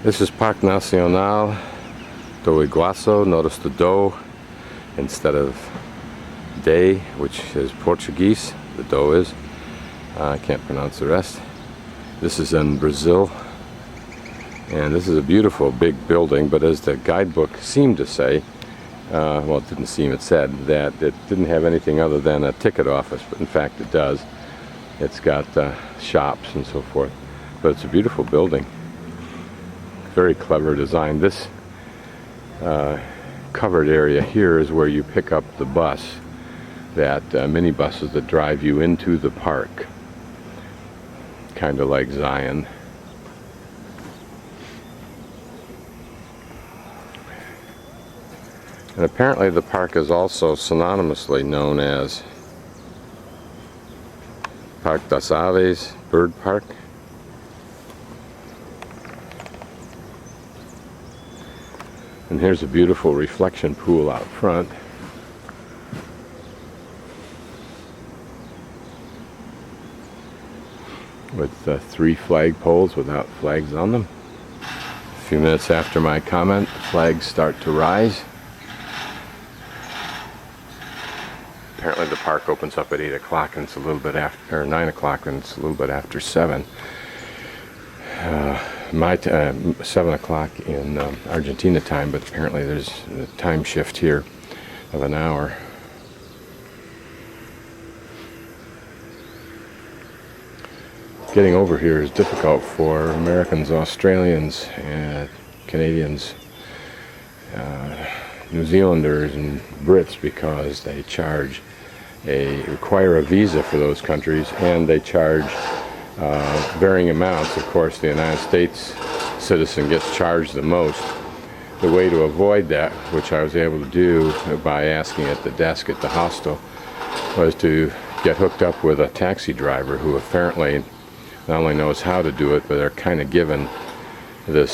This is Parque Nacional do Iguaçu. Notice the do instead of day, which is Portuguese. The do is. I can't pronounce the rest. This is in Brazil. And this is a beautiful big building, but as the guidebook seemed to say, well, it didn't seem, it said that it didn't have anything other than a ticket office, but in fact it does. It's got shops and so forth, but it's a beautiful building. Very clever design. This covered area here is where you pick up the bus, that minibuses that drive you into the park, kind of like Zion. And apparently the park is also synonymously known as Parque das Aves, Bird Park. And here's a beautiful reflection pool out front. With 3 flag poles without flags on them. A few minutes after my comment, the flags start to rise. Apparently the park opens up at 8 o'clock and it's a little bit after, or 9 o'clock and it's a little bit after 7. 7 o'clock in Argentina time, but apparently there's a time shift here of an hour. Getting over here is difficult for Americans, Australians, and Canadians, New Zealanders, and Brits, because they require a visa for those countries, and they charge varying amounts. Of course, the United States citizen gets charged the most. The way to avoid that, which I was able to do by asking at the desk at the hostel, was to get hooked up with a taxi driver who apparently not only knows how to do it, but they're kind of given this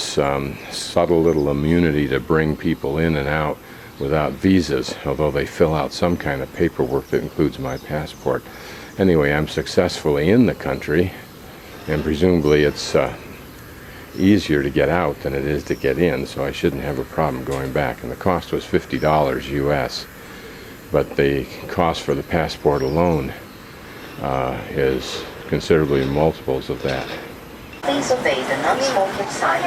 subtle little immunity to bring people in and out without visas, although they fill out some kind of paperwork that includes my passport. Anyway, I'm successfully in the country, and presumably it's easier to get out than it is to get in, so I shouldn't have a problem going back. And the cost was $50 US, but the cost for the passport alone is considerably multiples of that. Please obey the non-smoking signs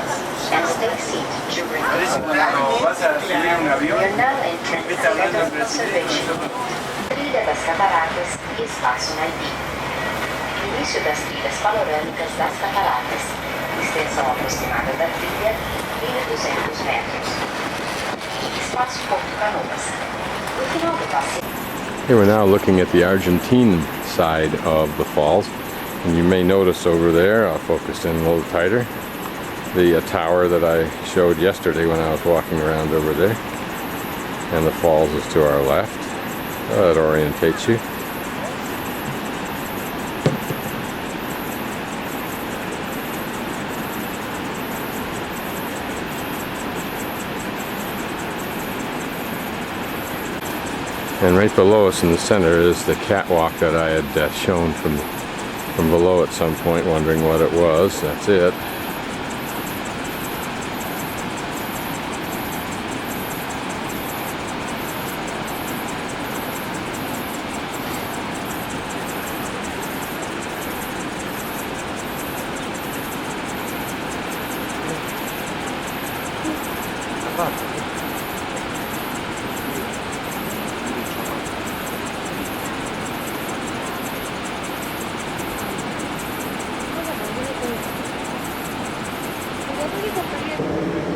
and stay seated during the program. We are now entering the area of observation. Trilha das Cataratas e Espaço Naibi. Início das trilhas panorâmicas das cataratas. Extensão aproximada da trilha, 1.200 metros. Espaço Porto Canoas. No final do passeio. Here we're now looking at the Argentine side of the falls. And you may notice over there, I'll focus in a little tighter, the tower that I showed yesterday when I was walking around over there. And the falls is to our left. That orientates you. And right below us in the center is the catwalk that I had shown from below at some point, wondering what it was. That's it.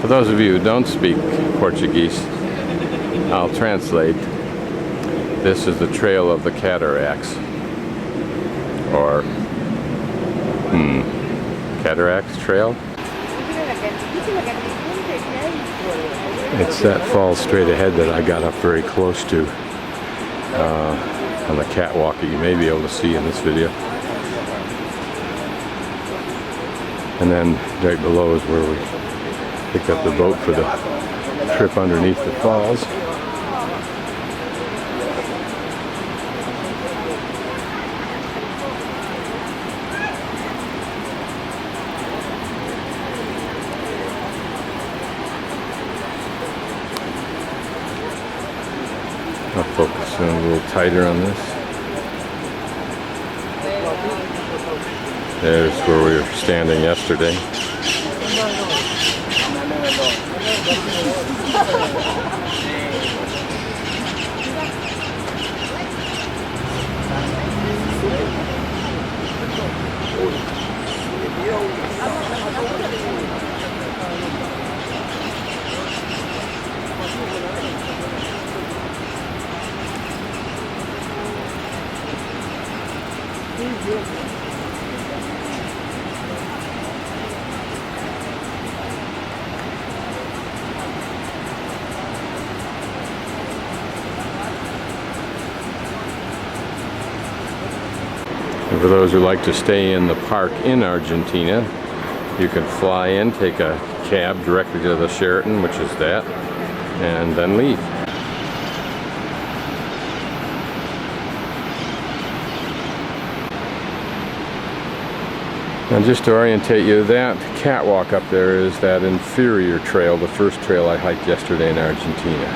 For those of you who don't speak Portuguese, I'll translate. This is the Trail of the Cataracts, or Cataracts Trail. It's that fall straight ahead that I got up very close to on the catwalk that you may be able to see in this video. And then right below is where we picked up the boat for the trip underneath the falls. Going a little tighter on this. There's where we were standing yesterday. And for those who like to stay in the park in Argentina, you can fly in, take a cab directly to the Sheraton, which is that, and then leave. And just to orientate you, that catwalk up there is that inferior trail, the first trail I hiked yesterday in Argentina.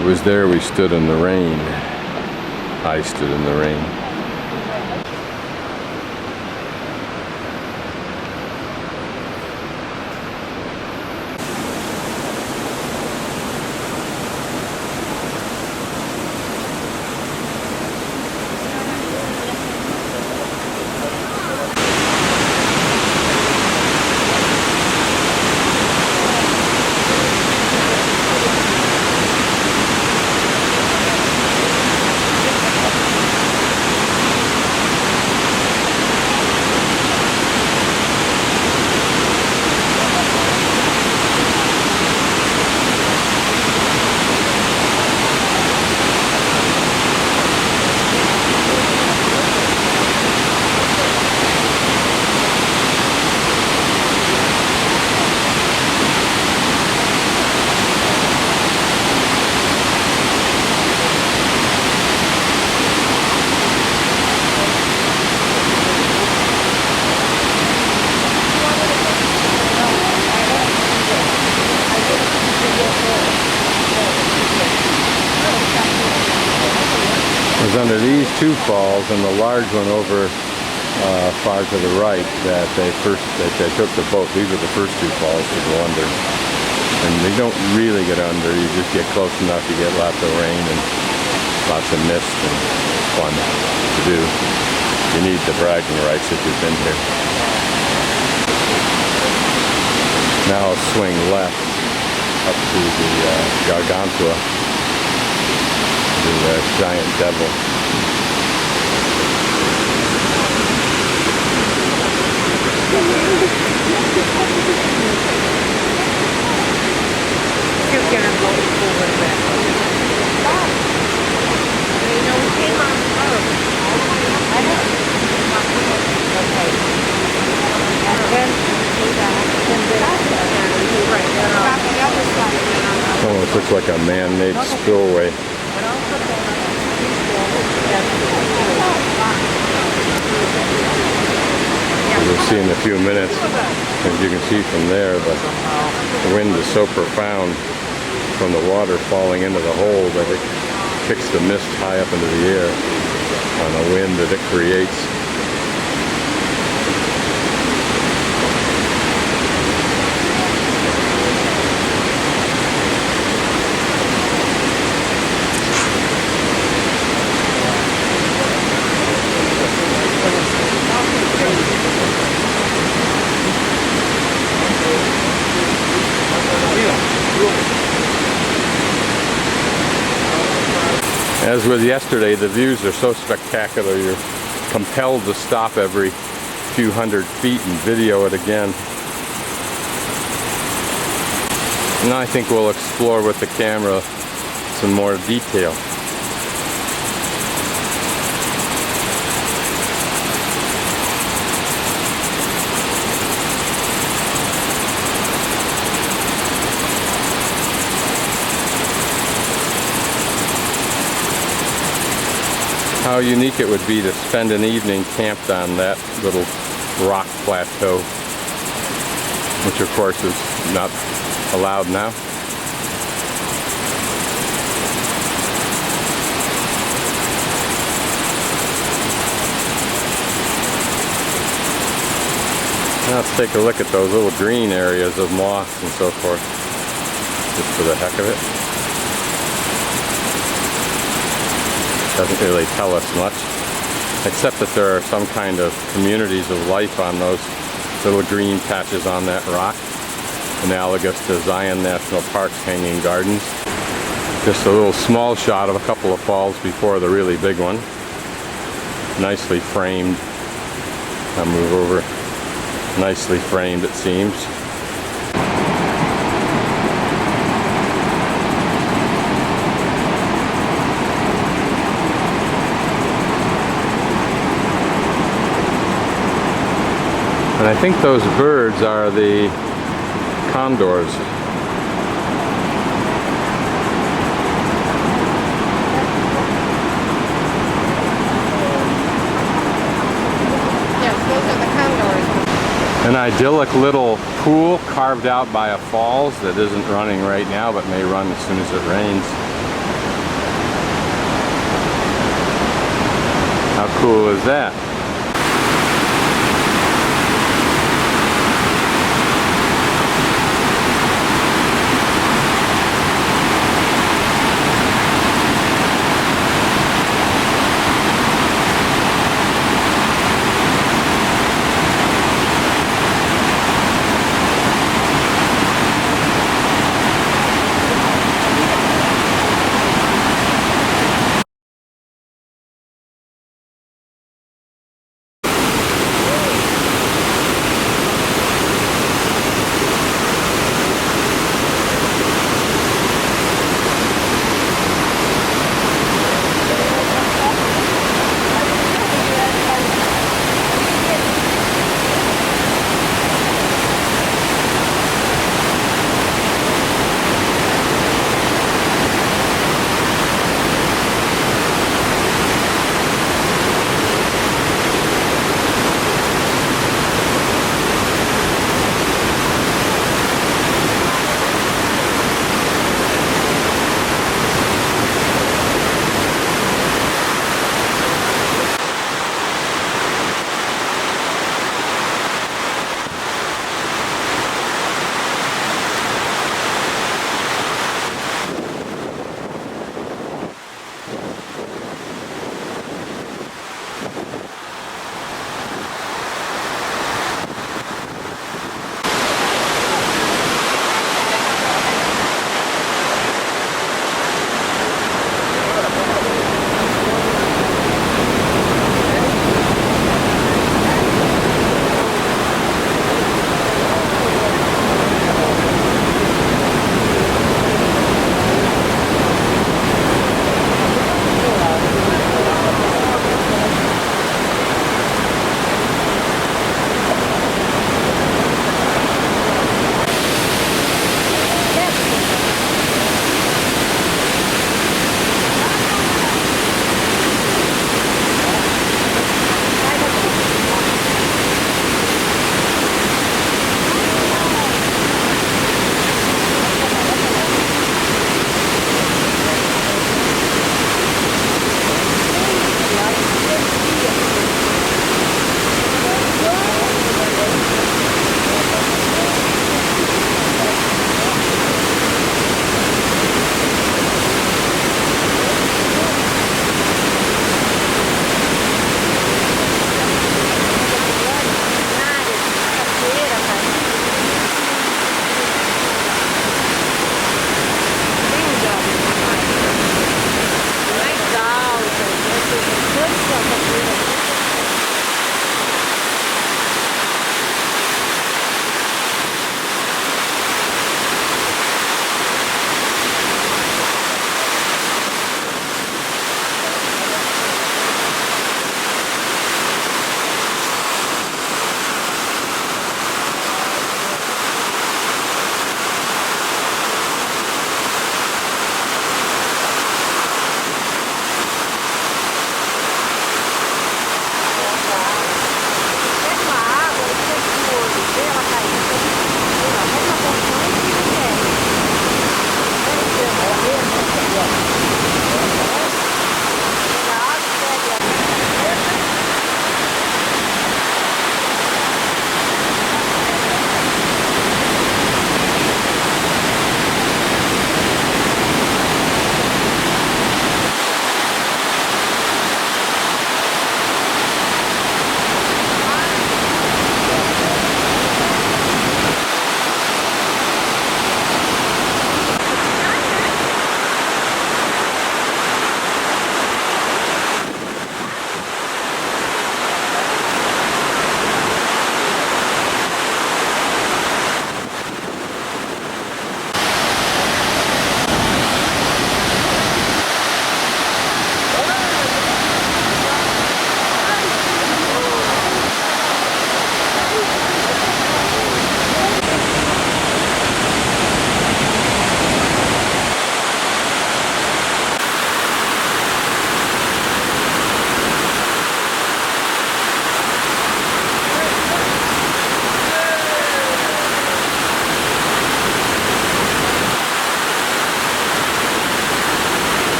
It was there we stood in the rain. I stood in the rain. Under these two falls and the large one over far to the right that they took the boat. These are the first two falls to go under, and they don't really get under. You just get close enough, you get lots of rain and lots of mist and fun to do. You need the bragging rights if you've been here. Now I'll swing left up to the Gargantua, the giant devil. Almost looks like a man-made spillway. You'll see in a few minutes, as you can see from there, the wind is so profound from the water falling into the hole that it kicks the mist high up into the air on the wind that it creates. As with yesterday, the views are so spectacular, you're compelled to stop every few hundred feet and video it again. Now I think we'll explore with the camera some more detail. How unique it would be to spend an evening camped on that little rock plateau, which of course is not allowed now. Let's take a look at those little green areas of moss and so forth, just for the heck of it. Doesn't really tell us much, except that there are some kind of communities of life on those little green patches on that rock, analogous to Zion National Park's hanging gardens. Just a little small shot of a couple of falls before the really big one. Nicely framed. I'll move over. Nicely framed, it seems. And I think those birds are the condors. Yes, those are the condors. An idyllic little pool carved out by a falls that isn't running right now, but may run as soon as it rains. How cool is that?